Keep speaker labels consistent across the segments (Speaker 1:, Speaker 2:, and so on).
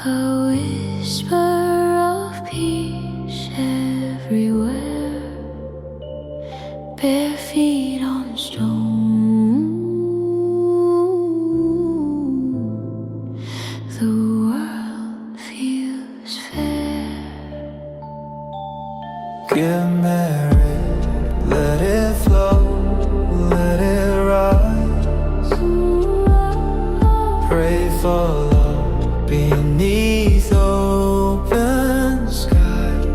Speaker 1: A whisper of peace everywhere, bare feet on stone. The world feels fair.
Speaker 2: Get married, let it flow, let it rise. Pray for love beneath open skies.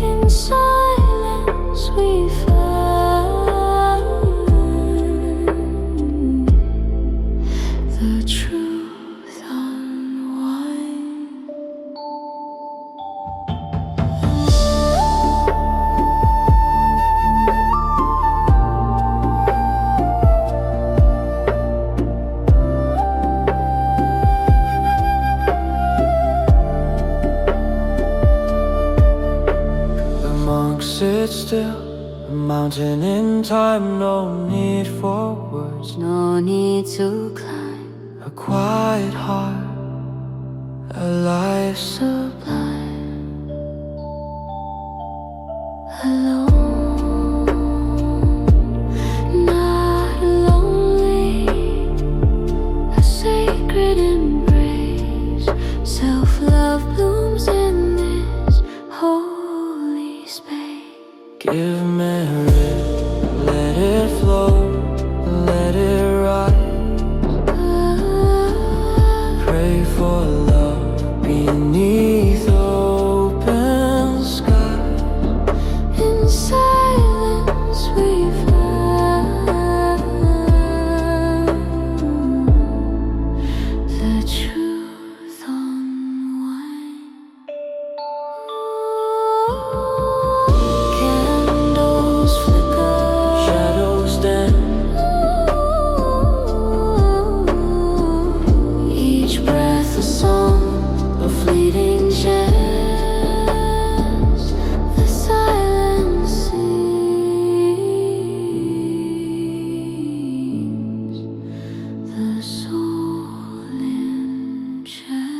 Speaker 1: In silence we find the truth unwind.
Speaker 2: The monks sit still, a mountain in time, no need for words.
Speaker 1: No need to climb,
Speaker 2: A quiet heart, a life
Speaker 1: sublime, alone, not lonely. A sacred embrace, self-love blooms in this holy space.
Speaker 2: give merit, let it flow, let it rise. Pray for love beneath open skies.
Speaker 1: In silence we find the truth unwind. Candles flicker,
Speaker 2: Shadows dance,
Speaker 1: each breath a song, a fleeting chance. The silence sings, the soul in chant.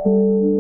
Speaker 1: you.